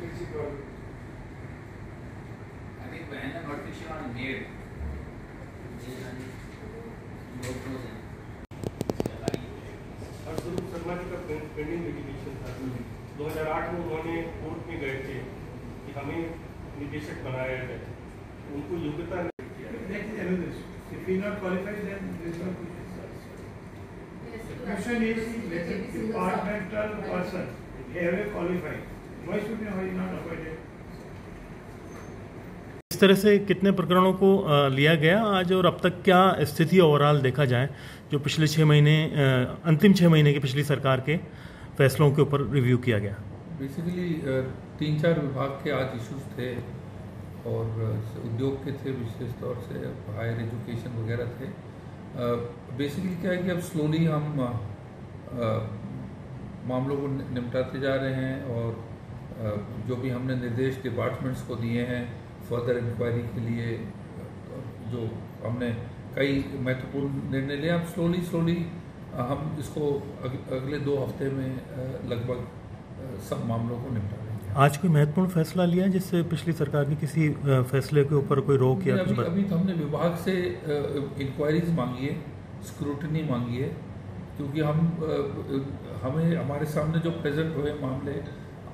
I think when the notification was made, Swaroop Sharma ji का pending litigation था। 2008 में उन्होंने कोर्ट में गए थे कि हमें निदेशक बनाया जाए, उनको योग्यता नहीं। If he not qualified, then there is no question is let a departmental person have a qualified. Why should he not appointed? इस तरह से कितने प्रकरणों को लिया गया आज और अब तक क्या स्थिति ओवरऑल देखा जाए जो पिछले 6 महीने अंतिम 6 महीने की पिछली सरकार के फैसलों के ऊपर रिव्यू किया गया? बेसिकली 3-4 विभाग के आज इश्यूज थे और उद्योग के थे, विशेष तौर से हायर एजुकेशन वगैरह थे। बेसिकली क्या है कि अब स्लोली हम मामलों को निपटाते जा रहे हैं और जो भी हमने निर्देश डिपार्टमेंट्स को दिए हैं फर्दर इंक्वायरी के लिए, जो हमने कई महत्वपूर्ण निर्णय लिए, अब स्लोली हम इसको अगले 2 हफ्ते में लगभग सब मामलों को निपटा लेंगे। आज कोई महत्वपूर्ण फैसला लिया जिससे पिछली सरकार की किसी फैसले के ऊपर कोई रोक या कुछ? अभी तो हमने विभाग से इंक्वायरीज मांगी है, स्क्रूटनी मांगी है, क्योंकि हमें हमारे सामने जो प्रेजेंट हुए मामले,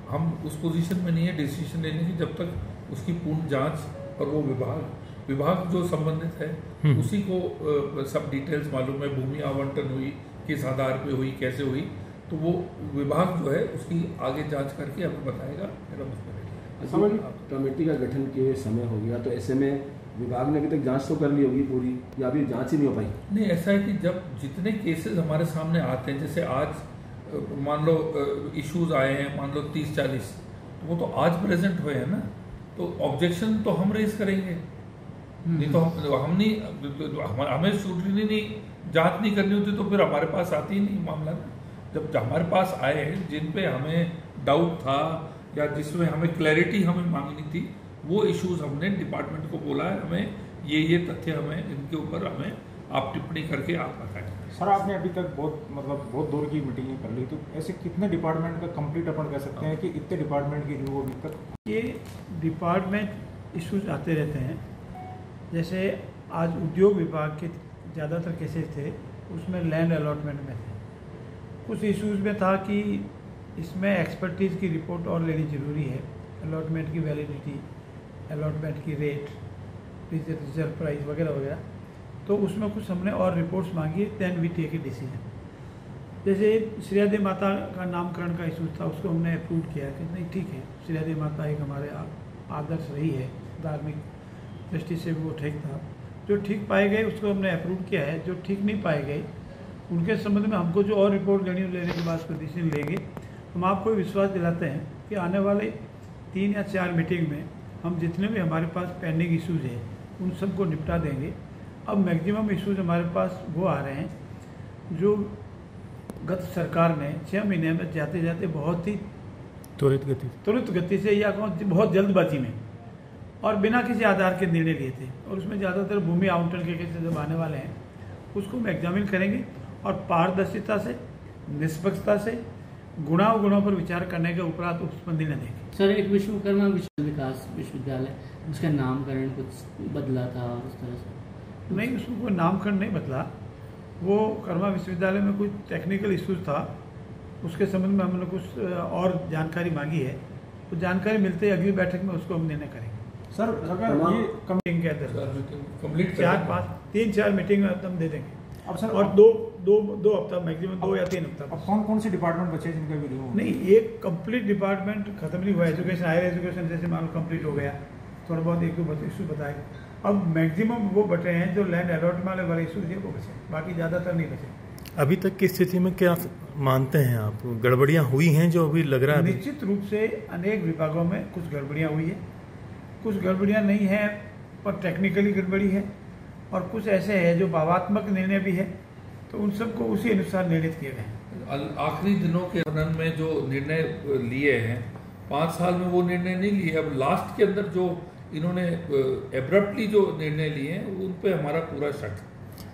हम उस पोजीशन में नहीं है डिसीजन लेने की जब तक उसकी पूर्ण जांच और वो विभाग जो संबंधित है उसी को सब डिटेल्स मालूम है, भूमि आवंटन हुई, किस आधार पे हुई, कैसे हुई, तो वो विभाग जो है उसकी आगे जांच करके हमें बताएगा। कमेटी का गठन के समय हो गया तो ऐसे में विभाग ने अभी तक जांच तो कर ली होगी पूरी, या अभी जांच ही नहीं हो पाई? नहीं, ऐसा है कि जब जितने केसेस हमारे सामने आते हैं, जैसे आज मान लो इश्यूज आए हैं, मान लो 30-40, तो वो तो आज प्रेजेंट हुए हैं ना, तो ऑब्जेक्शन तो हम रेज करेंगे, नहीं तो हम नहीं, हमें स्क्रूटनी नहीं, जांच नहीं करनी होती तो फिर हमारे पास आती ही नहीं मामला ना। जब हमारे पास आए जिन पे हमें डाउट था या जिसमें हमें क्लैरिटी हमें मांगनी थी, वो इश्यूज हमने डिपार्टमेंट को बोला है, हमें ये तथ्य हमें इनके ऊपर हमें आप टिप्पणी करके आप बताएं। सर, आपने अभी तक बहुत दौर की मीटिंग कर ली, तो ऐसे कितने डिपार्टमेंट का कंप्लीट अपन कह सकते हैं कि इतने डिपार्टमेंट की रिव्यू अभी तक? ये डिपार्टमेंट इश्यूज आते रहते हैं। जैसे आज उद्योग विभाग के ज़्यादातर केसेस थे, उसमें लैंड अलॉटमेंट में थे। कुछ इश्यूज़ में था कि इसमें एक्सपर्टीज़ की रिपोर्ट और लेनी ज़रूरी है, अलॉटमेंट की वैलिडिटी, अलॉटमेंट की रेट, रिजर्व प्राइस वगैरह वगैरह, तो उसमें कुछ हमने और रिपोर्ट्स मांगी, then we take a decision. जैसे श्रेयादे माता का नामकरण का इशू था, उसको हमने अप्रूव किया कि नहीं ठीक है, श्रेयादे माता एक हमारे आदर्श रही है, धार्मिक दृष्टि से भी वो ठीक था। जो ठीक पाए गए उसको हमने अप्रूव किया है, जो ठीक नहीं पाए गए उनके संबंध में हमको जो और रिपोर्ट लेने के बाद डिसीजन लेंगे। हम आपको विश्वास दिलाते हैं कि आने वाले 3 या 4 मीटिंग में हम जितने भी हमारे पास पेंडिंग इश्यूज़ हैं उन सबको निपटा देंगे। अब मैक्सिमम इश्यूज़ हमारे पास वो आ रहे हैं जो गत सरकार ने 6 महीने में जाते जाते बहुत ही त्वरित गति से या बहुत जल्दबाजी में और बिना किसी आधार के निर्णय लिए थे, और उसमें ज़्यादातर भूमि आवंटन के केसेस जब आने वाले हैं उसको हम एग्जामिन करेंगे और पारदर्शिता से, निष्पक्षता से, गुणावगुणों पर विचार करने के उपरांत उस पर निर्णय देंगे। सर, एक विश्वकर्मा विकास विश्वविद्यालय, उसका नामकरण कुछ बदला था उस तरह से? नहीं, उसको कोई नामकरण नहीं बदला। वो कर्मा विश्वविद्यालय में कुछ टेक्निकल इश्यूज था, उसके संबंध में हमने कुछ और जानकारी मांगी है, तो जानकारी मिलते ही अगली बैठक में उसको हम निर्णय करेंगे। सर, अगर ये मीटिंग के अंदर कंप्लीट 3-4 मीटिंग में हम दे देंगे। अब सर, और दो हफ्ता मैक्सिमम 2 या 3 हफ्ता। अब कौन से डिपार्टमेंट बचे जिनका भी रिव्यू? नहीं, एक कंप्लीट डिपार्टमेंट खत्म नहीं हुआ। एजुकेशन, हायर एजुकेशन जैसे मान लो कंप्लीट हो गया, थोड़ा बहुत 1-2 इशू बताएगा। अब मैक्सिमम वो बचे हैं जो लैंड अलॉटमेंट वाले इशूज है वो बचे, बाकी ज़्यादातर नहीं बचे। अभी तक की स्थिति में क्या मानते हैं आप, गड़बड़ियाँ हुई हैं जो अभी लग रहा है? निश्चित रूप से अनेक विभागों में कुछ गड़बड़ियाँ हुई है, कुछ गड़बड़ियाँ नहीं हैं पर टेक्निकली गड़बड़ी है, और कुछ ऐसे हैं जो भावात्मक निर्णय भी है, तो उन सबको उसी अनुसार निर्णित किए गए। आखिरी दिनों के वर्णन में जो निर्णय लिए हैं 5 साल में वो निर्णय नहीं लिए, अब लास्ट के अंदर जो इन्होंने एब्रप्टली जो निर्णय लिए हैं उन पे हमारा पूरा शक।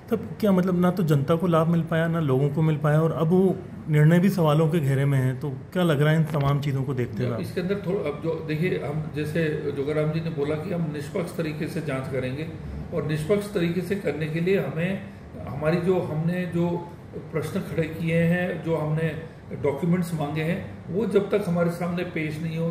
तब क्या मतलब ना तो जनता को लाभ मिल पाया ना लोगों को मिल पाया, और अब वो निर्णय भी सवालों के घेरे में है, तो क्या लग रहा है इन तमाम चीज़ों को देखते हुए? इसके अंदर थोड़ा अब जो देखिए, हम जैसे जोगाराम जी ने बोला कि हम निष्पक्ष तरीके से जांच करेंगे, और निष्पक्ष तरीके से करने के लिए हमें हमारी हमने जो प्रश्न खड़े किए हैं, जो हमने डॉक्यूमेंट्स मांगे हैं, वो जब तक हमारे सामने पेश नहीं हो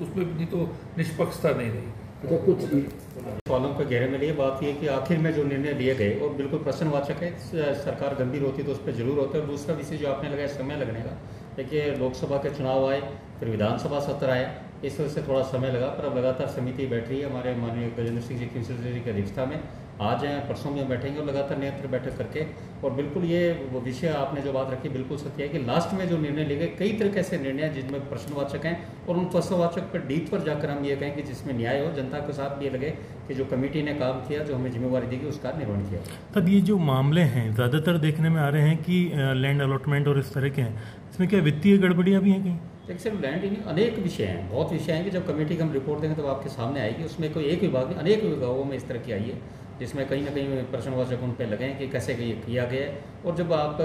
उसमें नहीं तो निष्पक्षता नहीं रही। अच्छा, कुछ सवालों के घेरे में लिए बात ये कि आखिर में जो निर्णय लिए गए और बिल्कुल प्रश्नवाचक है, सरकार गंभीर होती तो उस पर जरूर होता है। और दूसरा विषय जो आपने लगाया समय लगने का, देखिए लोकसभा के चुनाव आए, फिर विधानसभा सत्र आया, इस वजह से थोड़ा समय लगा, पर अब लगातार समिति बैठ रही है हमारे माननीय गजेंद्र सिंह जी की अध्यक्षता में। आज हैं, परसों में बैठेंगे और लगातार निरंतर बैठक करके, और बिल्कुल ये वो विषय आपने जो बात रखी बिल्कुल सत्य है कि लास्ट में जो निर्णय लिए गए, कई तरह के ऐसे निर्णय हैं जिनमें प्रश्नवाचक हैं, और उन प्रश्नवाचक पर डीप पर जाकर हम ये कहें कि जिसमें न्याय हो, जनता के साथ भी ये लगे कि जो कमेटी ने काम किया, जो हमें जिम्मेवारी दी गई, उसका निर्वहन किया। तब ये जो मामले हैं ज़्यादातर देखने में आ रहे हैं कि लैंड अलॉटमेंट और इस तरह के हैं, इसमें क्या वित्तीय गड़बड़ियाँ भी हैं कहीं? देखिए सिर्फ लैंड ही नहीं, अनेक विषय हैं, बहुत विषय हैं कि जब कमेटी का हम रिपोर्ट देंगे तो आपके सामने आएगी। उसमें कोई एक विभाग नहीं, अनेक विभागों में इस तरह की आई है जिसमें कहीं ना कहीं प्रश्नवाचक उन पर लगे हैं कि कैसे ये किया गया है। और जब आप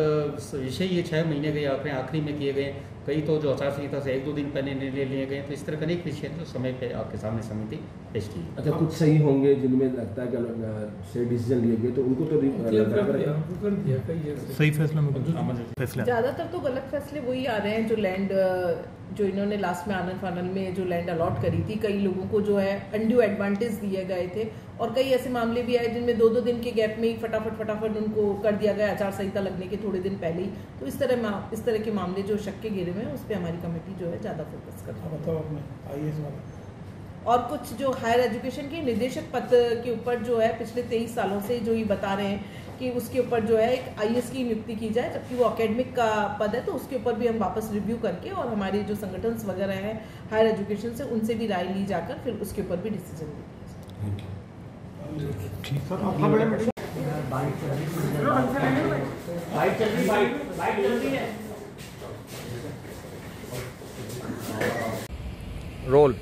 विषय ये 6 महीने गए आखिरी में किए गए, कई तो जो आचार संहिता से 1-2 दिन पहले निर्णय लिए गए, तो इस तरह के अनेक विषय जो समय पे आपके सामने समिति पेश की। अच्छा, कुछ सही होंगे जिनमें लगता है कि सही डिसीजन लिए गए, तो उनको तो सही फैसला में फैसला ज़्यादातर तो गलत फैसले वही आ रहे हैं जो लैंड जो इन्होंने लास्ट में आनंद फानन में जो लैंड अलॉट करी थी, कई लोगों को जो है अनड्यू एडवांटेज दिए गए थे, और कई ऐसे मामले भी आए जिनमें 2-2 दिन के गैप में ही फटाफट उनको कर दिया गया आचार संहिता लगने के थोड़े दिन पहले ही। तो इस तरह के मामले जो शक के घेरे में, उस पर हमारी कमेटी जो है ज़्यादा फोकस करती है। और कुछ जो हायर एजुकेशन के निदेशक पद के ऊपर जो है पिछले 23 सालों से जो ये बता रहे हैं कि उसके ऊपर जो है एक IAS की नियुक्ति की जाए, जबकि वो एकेडमिक का पद है, तो उसके ऊपर भी हम वापस रिव्यू करके और हमारे जो संगठन वगैरह हैं हायर एजुकेशन से, उनसे भी राय ली जाकर फिर उसके ऊपर भी डिसीजन लिया। रोल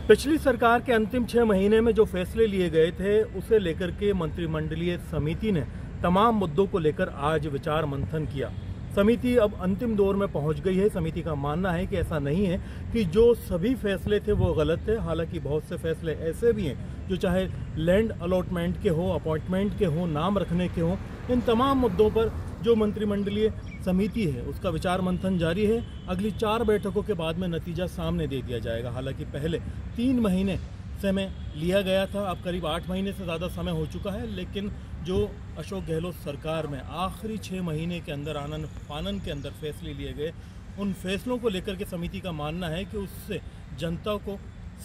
पिछली सरकार के अंतिम 6 महीने में जो फैसले लिए गए थे, उसे लेकर के मंत्रिमंडलीय समिति ने तमाम मुद्दों को लेकर आज विचार मंथन किया। समिति अब अंतिम दौर में पहुंच गई है। समिति का मानना है कि ऐसा नहीं है कि जो सभी फैसले थे वो गलत थे। हालांकि बहुत से फैसले ऐसे भी हैं जो चाहे लैंड अलॉटमेंट के हो, अपॉइंटमेंट के हो, नाम रखने के हो, इन तमाम मुद्दों पर जो मंत्रिमंडलीय समिति है उसका विचार मंथन जारी है। अगली 4 बैठकों के बाद में नतीजा सामने दे दिया जाएगा। हालांकि पहले 3 महीने समय लिया गया था, अब करीब 8 महीने से ज़्यादा समय हो चुका है, लेकिन जो अशोक गहलोत सरकार में आखिरी 6 महीने के अंदर आनन फानन के अंदर फैसले लिए गए, उन फैसलों को लेकर के समिति का मानना है कि उससे जनता को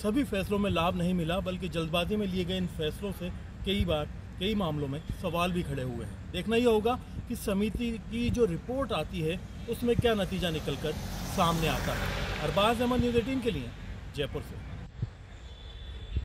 सभी फैसलों में लाभ नहीं मिला, बल्कि जल्दबाजी में लिए गए इन फैसलों से कई मामलों में सवाल भी खड़े हुए हैं। देखना यह होगा कि समिति की जो रिपोर्ट आती है उसमें क्या नतीजा निकलकर सामने आता है। अरबाज अहमद, न्यूज़ 18 के लिए जयपुर से।